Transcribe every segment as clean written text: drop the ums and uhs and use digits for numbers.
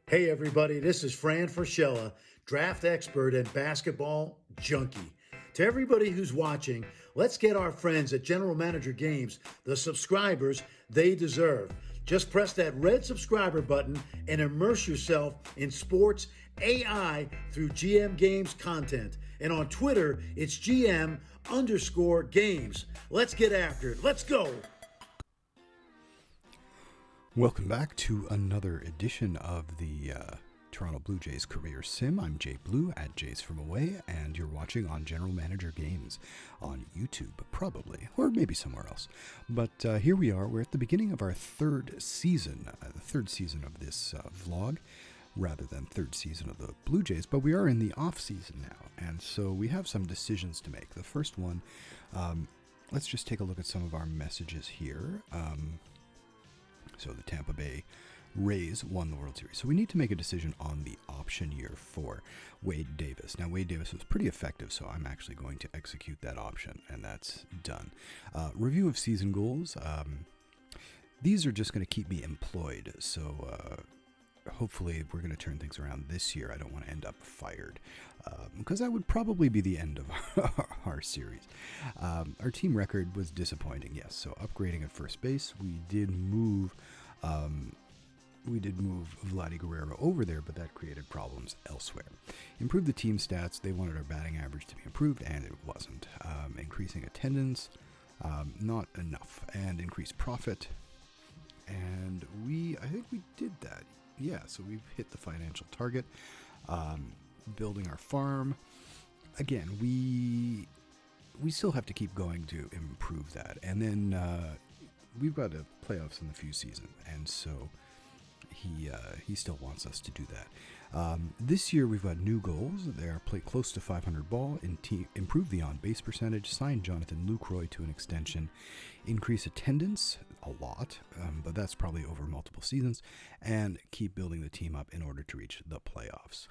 Hey everybody, this is Fran Fraschella, draft expert and basketball junkie. To everybody who's watching, let's get our friends at General Manager Games the subscribers they deserve. Just press that red subscriber button and immerse yourself in sports AI through GM Games content. And on Twitter, it's GM_games. Let's get after it. Let's go. Welcome back to another edition of the Toronto Blue Jays Career Sim. I'm JayBlue at Jays From Away, and you're watching on General Manager Games on YouTube, probably, or maybe somewhere else. But here we are. We're at the beginning of our third season, the third season of this vlog, rather than third season of the Blue Jays. But we are in the off-season now, and so we have some decisions to make. The first one, let's just take a look at some of our messages here. So the Tampa Bay Rays won the World Series. So we need to make a decision on the option year for Wade Davis. Now, Wade Davis was pretty effective, so I'm actually going to execute that option, and that's done. Review of season goals. These are just going to keep me employed, so hopefully we're going to turn things around this year. I don't want to end up fired, because that would probably be the end of our series. Our team record was disappointing, yes. So upgrading at first base, we did move Vladdy Guerrero over there, but that created problems elsewhere. Improve the team stats. They wanted our batting average to be improved, and it wasn't. Increasing attendance, not enough, and increased profit. And I think we did that. Yeah, so we've hit the financial target. Building our farm. Again, we still have to keep going to improve that. And then we've got the playoffs in the few season, and so he still wants us to do that. This year we've got new goals. They are play close to 500 ball, improve the on-base percentage, sign Jonathan Lucroy to an extension, increase attendance a lot, but that's probably over multiple seasons, and keep building the team up in order to reach the playoffs.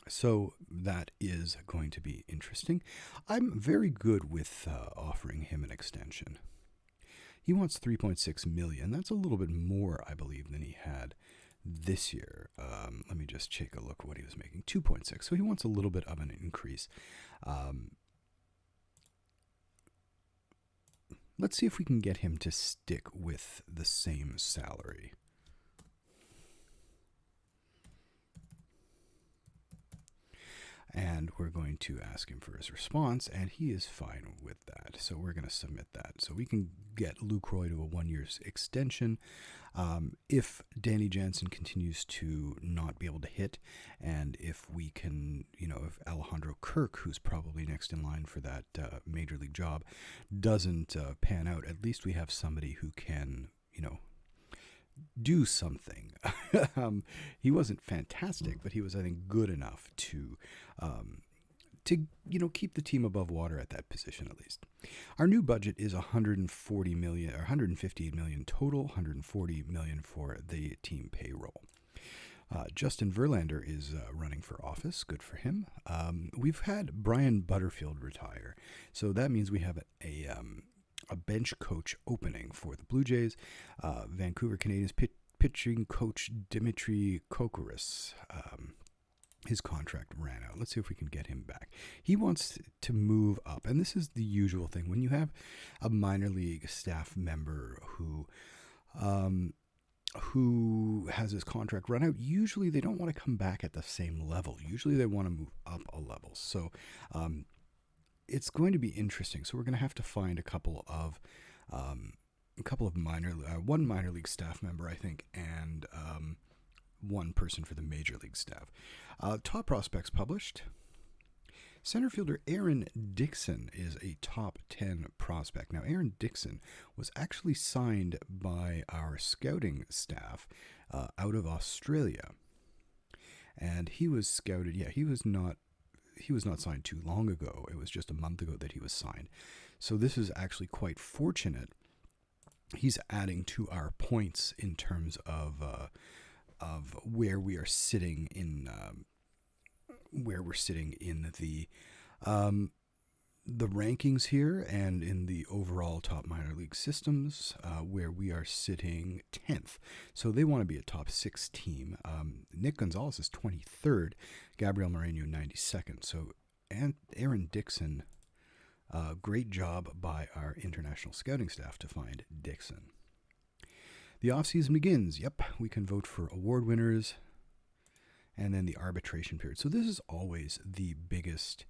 So that is going to be interesting. I'm very good with offering him an extension. He wants $3.6 million. That's a little bit more, I believe, than he had this year. Let me just take a look at what he was making. 2.6. So he wants a little bit of an increase. Let's see if we can get him to stick with the same salary. And we're going to ask him for his response, and he is fine with that. So we're going to submit that. So we can get Lucroy to a 1-year extension. If Danny Jansen continues to not be able to hit, and if we can, if Alejandro Kirk, who's probably next in line for that major league job, doesn't pan out, at least we have somebody who can, do something. He wasn't fantastic, but he was, I think, good enough to keep the team above water at that position at least. Our new budget is $140 million or $158 million total, $140 million for the team payroll. Justin Verlander is running for office. Good for him. We've had Brian Butterfield retire, so that means we have a bench coach opening for the Blue Jays. Vancouver Canadians pitching coach Dimitri Kokoris. His contract ran out. Let's see if we can get him back. He wants to move up, and this is the usual thing. When you have a minor league staff member who has his contract run out, usually they don't want to come back at the same level. Usually they want to move up a level. So it's going to be interesting. So we're going to have to find one minor league staff member, I think, and one person for the major league staff. Top prospects published. Center fielder Aaron Dixon is a top 10 prospect. Now, Aaron Dixon was actually signed by our scouting staff out of Australia, and he was scouted. Yeah, he was not signed too long ago. It was just a month ago that he was signed. So this is actually quite fortunate. He's adding to our points in terms of where we are sitting in the the rankings here and in the overall top minor league systems, where we are sitting 10th. So they want to be a top 6 team. Nick Gonzalez is 23rd, Gabriel Moreno 92nd. So and Aaron Dixon, great job by our international scouting staff to find Dixon. The offseason begins. Yep, we can vote for award winners. And then the arbitration period. So this is always the biggest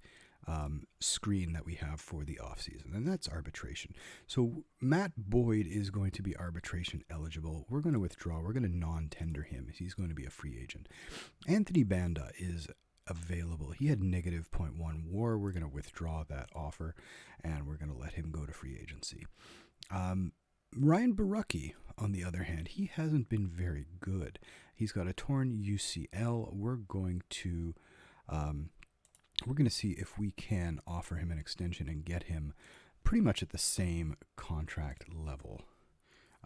screen that we have for the offseason, and that's arbitration. So Matt Boyd is going to be arbitration eligible. We're going to withdraw. We're going to non-tender him. He's going to be a free agent. Anthony Banda is available. He had negative .1 WAR. We're going to withdraw that offer, and we're going to let him go to free agency. Ryan Barucki, on the other hand, he hasn't been very good. He's got a torn UCL. We're going to see if we can offer him an extension and get him pretty much at the same contract level.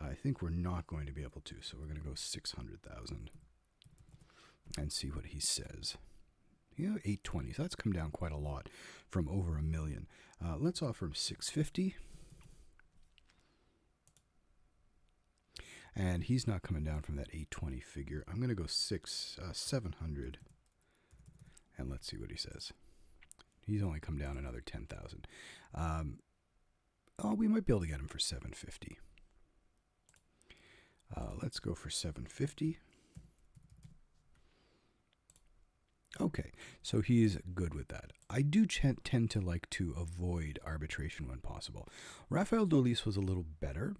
I think we're not going to be able to, so we're going to go 600,000 and see what he says. 820. So that's come down quite a lot from over $1 million. Let's offer him 650. And he's not coming down from that 820 figure. I'm going to go 700. And let's see what he says. He's only come down another 10,000. We might be able to get him for 750. Let's go for 750. Okay, so he's good with that. I do tend to like to avoid arbitration when possible. Rafael Dolis was a little better.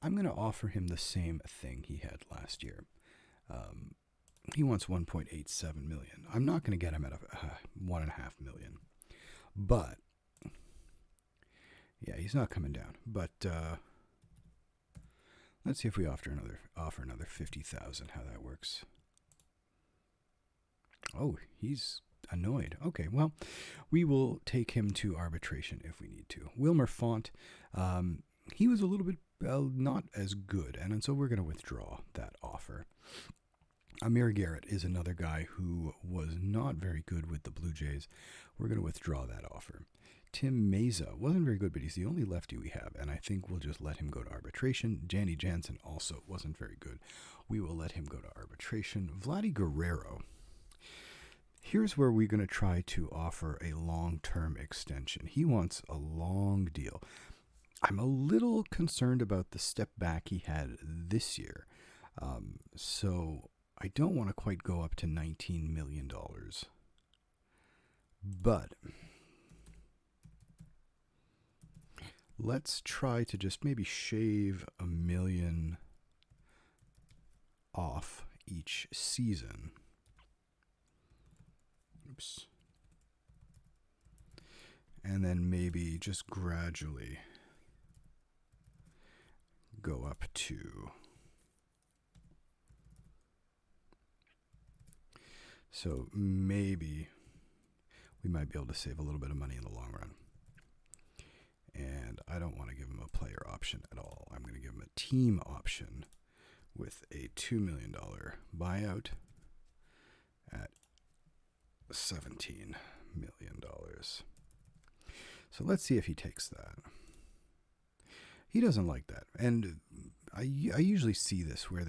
I'm going to offer him the same thing he had last year. He wants 1.87 million. I'm not going to get him at 1.5 million. But yeah, he's not coming down. But let's see if we offer another 50,000. How that works. Oh, he's annoyed. Okay, well, we will take him to arbitration if we need to. Wilmer Font, he was a little bit not as good, and so we're going to withdraw that offer. Amir Garrett is another guy who was not very good with the Blue Jays. We're going to withdraw that offer. Tim Meza wasn't very good, but he's the only lefty we have, and I think we'll just let him go to arbitration. Janny Jansen also wasn't very good. We will let him go to arbitration. Vladdy Guerrero. Here's where we're going to try to offer a long-term extension. He wants a long deal. I'm a little concerned about the step back he had this year. So I don't want to quite go up to $19 million. But let's try to just maybe shave $1 million off each season. Oops. And then maybe just gradually go up to. So maybe we might be able to save a little bit of money in the long run. And I don't want to give him a player option at all. I'm going to give him a team option with a $2 million buyout at $17 million. So let's see if he takes that. He doesn't like that. And I usually see this where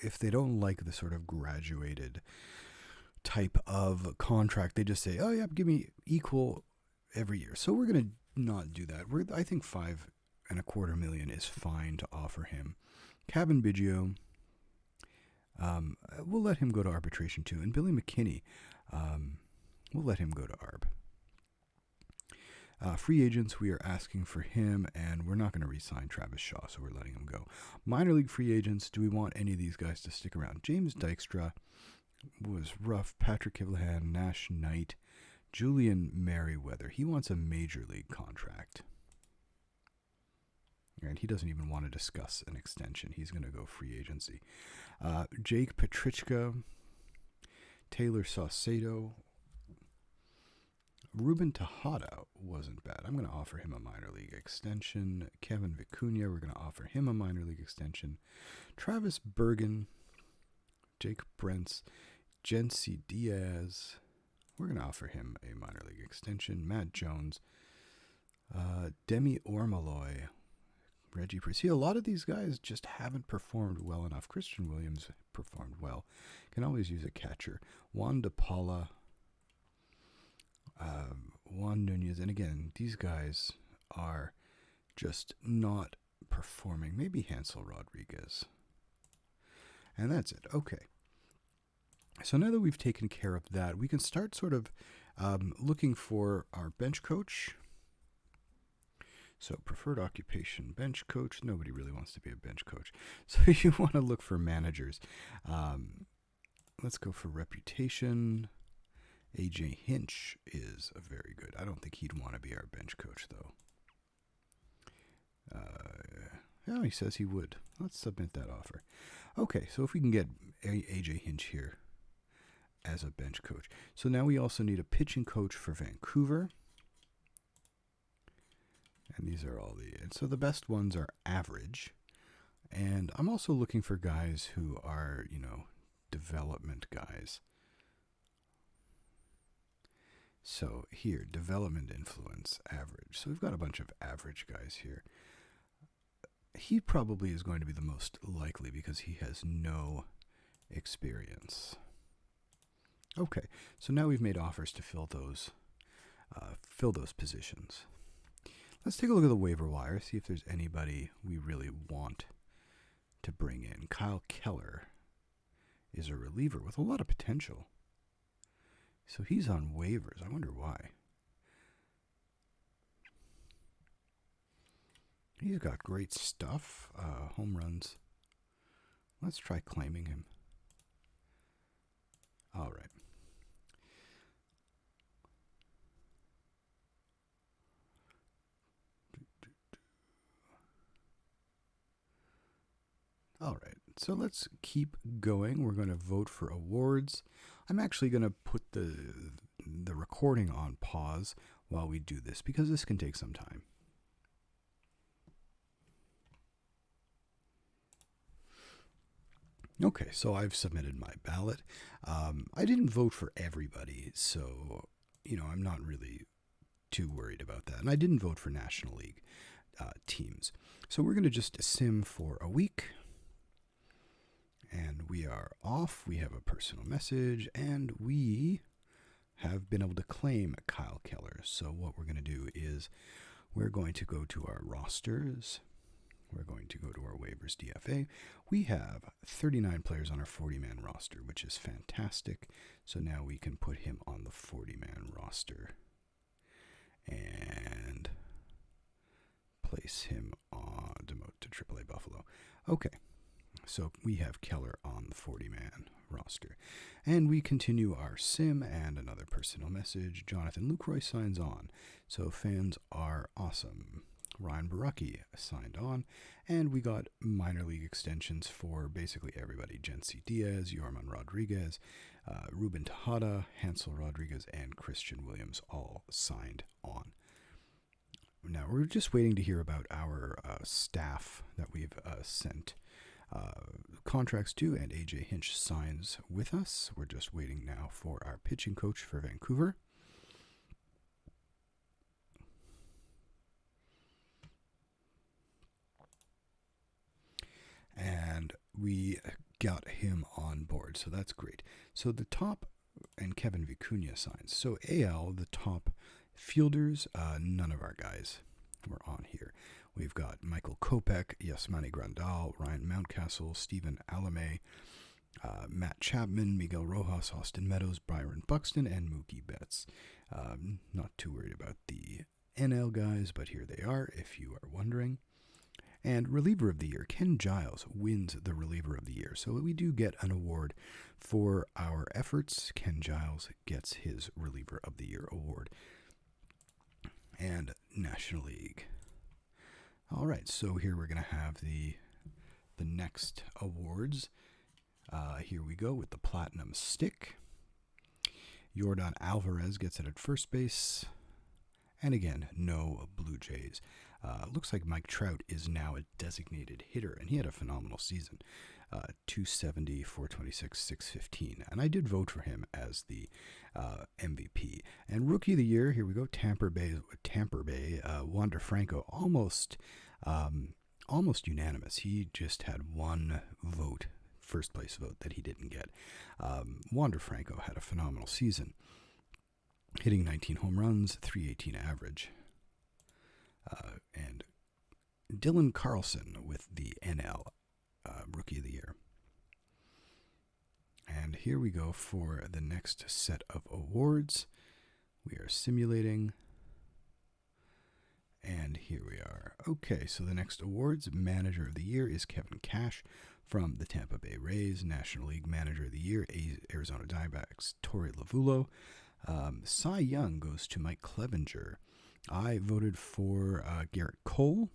if they don't like the sort of graduated type of contract, they just say, oh yeah, give me equal every year. So we're going to not do that. I think $5.25 million is fine to offer him. Kevin Biggio, we'll let him go to arbitration too. And Billy McKinney, we'll let him go to ARB. Free agents, we are asking for him, and we're not going to re-sign Travis Shaw, so we're letting him go. Minor league free agents, do we want any of these guys to stick around? James Dykstra was rough. Patrick Kivlahan, Nash Knight, Julian Merriweather. He wants a major league contract. And he doesn't even want to discuss an extension. He's going to go free agency. Jake Petrichka, Taylor Saucedo, Ruben Tejada wasn't bad. I'm going to offer him a minor league extension. Kevin Vicuña, we're going to offer him a minor league extension. Travis Bergen, Jake Brentz, Jency Diaz. we're going to offer him a minor league extension. Matt Jones, Demi Ormaloy, Reggie Pressey. A lot of these guys just haven't performed well enough. Christian Williams performed well. Can always use a catcher. Juan DePaula, Juan Nunez. And again, these guys are just not performing. Maybe Hansel Rodriguez. And that's it. Okay. So now that we've taken care of that, we can start sort of looking for our bench coach. So preferred occupation, bench coach. Nobody really wants to be a bench coach. So you want to look for managers. Let's go for reputation. AJ Hinch is very good. I don't think he'd want to be our bench coach, though. Yeah, he says he would. Let's submit that offer. Okay, so if we can get AJ Hinch here as a bench coach. So now we also need a pitching coach for Vancouver. And these are all and so the best ones are average. And I'm also looking for guys who are, development guys. So here, development influence, average. So we've got a bunch of average guys here. He probably is going to be the most likely because he has no experience. Okay, so now we've made offers to fill those positions. Let's take a look at the waiver wire, see if there's anybody we really want to bring in. Kyle Keller is a reliever with a lot of potential. So he's on waivers. I wonder why. He's got great stuff. Home runs. Let's try claiming him. All right. All right, so let's keep going. We're going to vote for awards. I'm actually going to put the recording on pause while we do this because this can take some time. Okay, so I've submitted my ballot. I didn't vote for everybody, so, I'm not really too worried about that. And I didn't vote for National League teams. So we're going to just sim for a week. And we are off. We have a personal message, and we have been able to claim Kyle Keller. So what we're going to do is we're going to go to our rosters. We're going to go to our waivers DFA. We have 39 players on our 40-man roster, which is fantastic. So now we can put him on the 40-man roster and place him on, demote to AAA Buffalo. Okay. So we have Keller on the 40-man roster. And we continue our sim and another personal message. Jonathan Lucroy signs on. So fans are awesome. Ryan Baraki signed on. And we got minor league extensions for basically everybody. Jency Diaz, Yorman Rodriguez, Ruben Tejada, Hansel Rodriguez, and Christian Williams all signed on. Now we're just waiting to hear about our staff that we've sent contracts to, and AJ Hinch signs with us. We're just waiting now for our pitching coach for Vancouver. And we got him on board, so that's great. So the top, and Kevin Vicuña signs. So AL, the top fielders, none of our guys were on here. We've got Michael Kopech, Yasmani Grandal, Ryan Mountcastle, Stephen Alame, Matt Chapman, Miguel Rojas, Austin Meadows, Byron Buxton, and Mookie Betts. Not too worried about the NL guys, but here they are, if you are wondering. And Reliever of the Year, Ken Giles wins the Reliever of the Year. So we do get an award for our efforts. Ken Giles gets his Reliever of the Year award. And National League. All right, so here we're going to have the next awards. Here we go with the Platinum Stick. Yordan Alvarez gets it at first base. And again, no Blue Jays. Looks like Mike Trout is now a designated hitter, and he had a phenomenal season. 270, 426, 615. And I did vote for him as the MVP. And Rookie of the Year, here we go, Tampa Bay, Wander Franco, almost unanimous. He just had one vote, first place vote, that he didn't get. Wander Franco had a phenomenal season, hitting 19 home runs, 318 average. And Dylan Carlson with the NL Rookie of the Year. And here we go for the next set of awards. We are simulating. And here we are. Okay, so the next awards, Manager of the Year is Kevin Cash from the Tampa Bay Rays. National League Manager of the Year, Arizona Diamondbacks, Torey Lovullo. Cy Young goes to Mike Clevenger. I voted for Garrett Cole.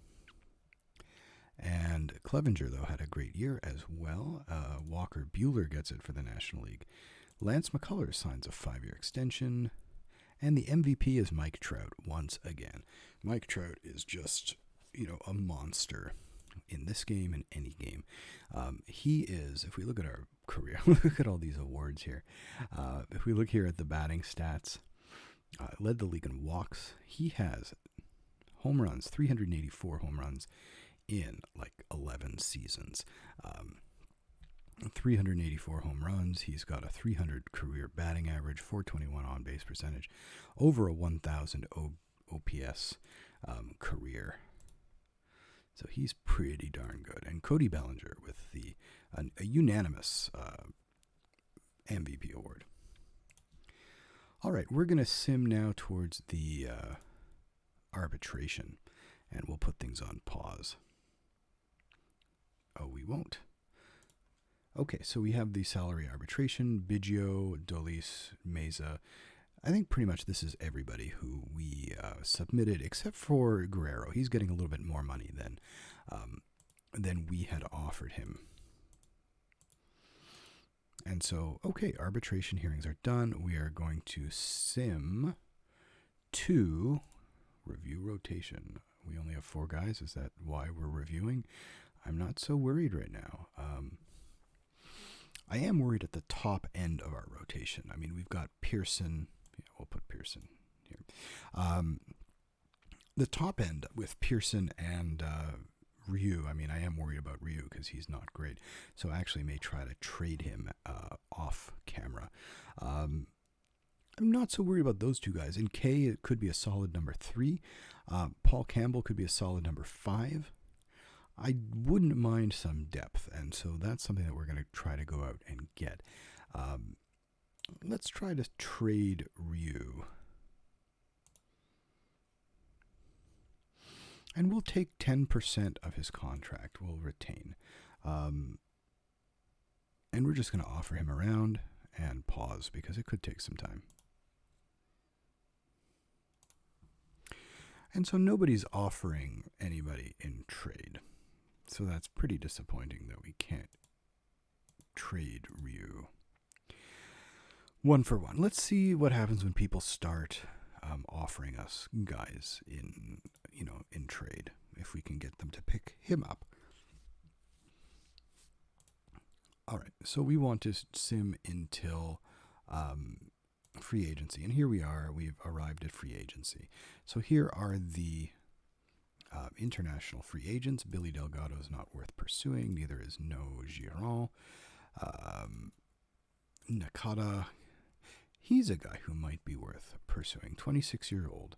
And Clevenger, though, had a great year as well. Walker Buehler gets it for the National League. Lance McCullers signs a 5-year extension. And the MVP is Mike Trout once again. Mike Trout is just, a monster in this game and any game. He is, if we look at our career, look at all these awards here. If we look here at the batting stats, led the league in walks. He has home runs, 384 home runs in 11 seasons. 384 home runs. He's got a 300 career batting average, 421 on base percentage, over a 1,000 OPS career. So he's pretty darn good. And Cody Bellinger with a unanimous MVP award. All right, we're going to sim now towards the arbitration, and we'll put things on pause. Oh, we won't. Okay, so we have the salary arbitration, Biggio, Dolis, Meza. I think pretty much this is everybody who we submitted, except for Guerrero. He's getting a little bit more money than we had offered him. And so, okay, arbitration hearings are done. We are going to sim to review rotation. We only have 4 guys. Is that why we're reviewing? I'm not so worried right now. I am worried at the top end of our rotation. I mean, we've got Pearson. Yeah, we'll put Pearson here. The top end with Pearson and Ryu. I mean, I am worried about Ryu because he's not great. So I actually may try to trade him off camera. I'm not so worried about those 2 guys. In K, it could be a solid number 3. Paul Campbell could be a solid number 5. I wouldn't mind some depth, and so that's something that we're going to try to go out and get. Let's try to trade Ryu. And we'll take 10% of his contract. We'll retain. And we're just going to offer him around and pause because it could take some time. And so nobody's offering anybody in trade. So that's pretty disappointing that we can't trade Ryu. 1 for 1. Let's see what happens when people start offering us guys in trade, if we can get them to pick him up. All right, so we want to sim until free agency. And here we are. We've arrived at free agency. So here are the international free agents. Billy Delgado is not worth pursuing. Neither is No Giron. Nakata, he's a guy who might be worth pursuing. 26-year-old.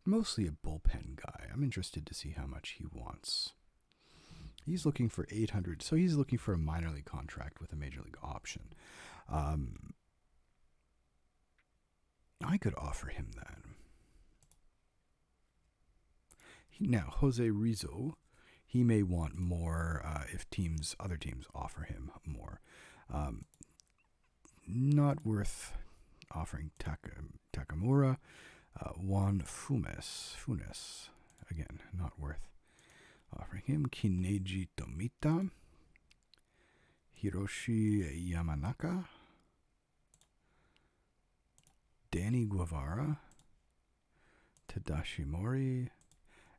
Mostly a bullpen guy. I'm interested to see how much he wants. He's looking for $800. So he's looking for a minor league contract with a major league option. I could offer him that. Now, Jose Rizzo, he may want more if other teams offer him more. Not worth offering Takamura. Juan Funes, again, not worth offering him. Kineji Tomita. Hiroshi Yamanaka. Danny Guevara. Tadashi Mori.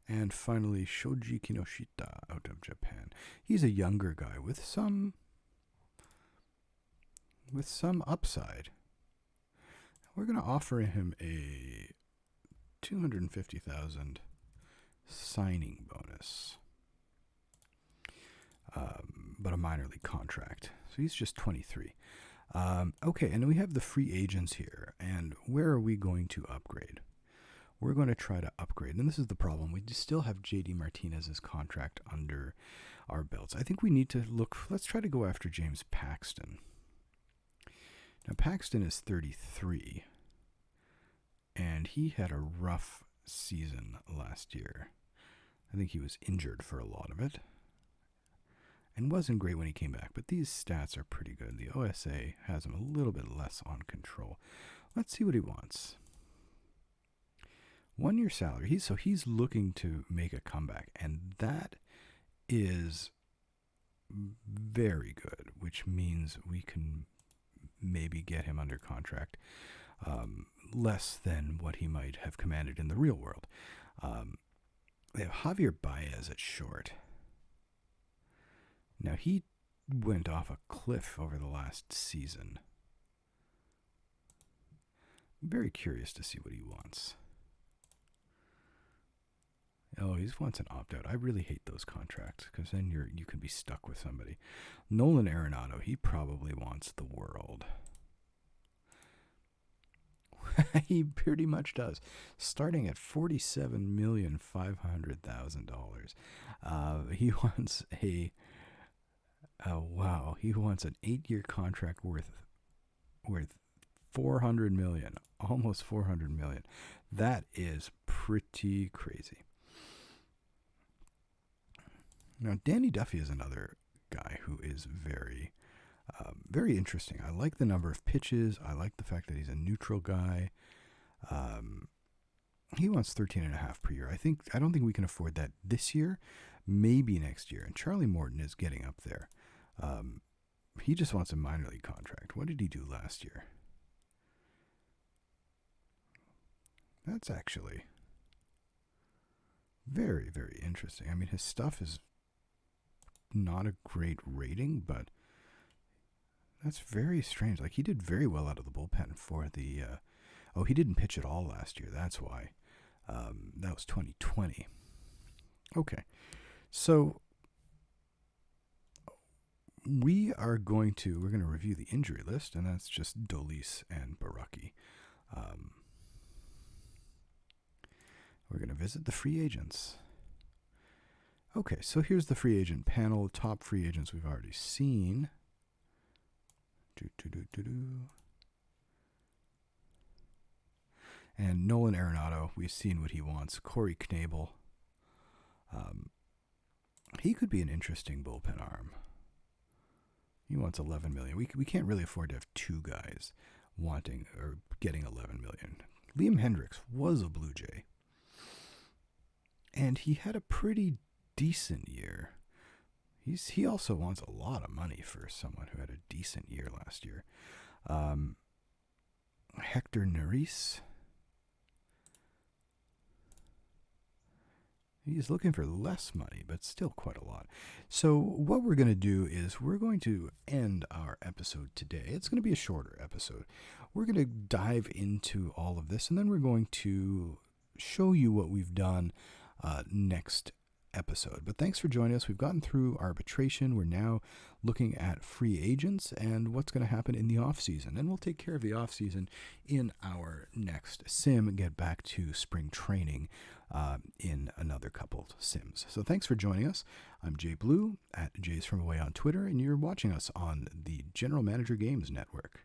And finally, Shoji Kinoshita out of Japan. He's a younger guy with some upside. We're going to offer him a $250,000 signing bonus, but a minor league contract. So he's just 23. Okay, and then we have the free agents here. And where are we going to upgrade? We're going to try to upgrade. And this is the problem. We still have J.D. Martinez's contract under our belts. I think we need to look. Let's try to go after James Paxton. Now, Paxton is 33. And he had a rough season last year. I think he was injured for a lot of it. And wasn't great when he came back. But these stats are pretty good. The OSA has him a little bit less on control. Let's see what he wants. 1 year salary. He's looking to make a comeback. And that is very good, which means we can maybe get him under contract less than what he might have commanded in the real world. They have Javier Baez at short. Now, he went off a cliff over the last season. I'm very curious to see what he wants. Oh, he wants an opt-out. I really hate those contracts because then you can be stuck with somebody. Nolan Arenado, he probably wants the world. He pretty much does. Starting at $47,500,000. He wants he wants an 8-year contract worth $400 million, almost $400 million. That is pretty crazy. Now, Danny Duffy is another guy who is very, very interesting. I like the number of pitches. I like the fact that he's a neutral guy. He wants 13.5 per year. I don't think we can afford that this year. Maybe next year. And Charlie Morton is getting up there. He just wants a minor league contract. What did he do last year? That's actually very, very interesting. I mean, his stuff is not a great rating, but that's very strange. Like, he did very well out of the bullpen for the... he didn't pitch at all last year. That's why. That was 2020. Okay. So we're going to review the injury list, and that's just Dolis and Baraki. We're going to visit the free agents. Okay, so here's the free agent panel. Top free agents we've already seen. And Nolan Arenado, we've seen what he wants. Corey Knebel. He could be an interesting bullpen arm. He wants $11 million. We can't really afford to have two guys wanting or getting $11 million. Liam Hendricks was a Blue Jay. And he had a pretty decent year. He also wants a lot of money for someone who had a decent year last year. Hector Neris. He's looking for less money, but still quite a lot. So what we're going to do is we're going to end our episode today. It's going to be a shorter episode. We're going to dive into all of this, and then we're going to show you what we've done next episode. But thanks for joining us. We've gotten through arbitration. We're now looking at free agents and what's going to happen in the offseason. And we'll take care of the offseason in our next sim and get back to spring training in another couple sims. So thanks for joining us. I'm JayBlue at Jays From Away on Twitter, and you're watching us on the General Manager Games Network.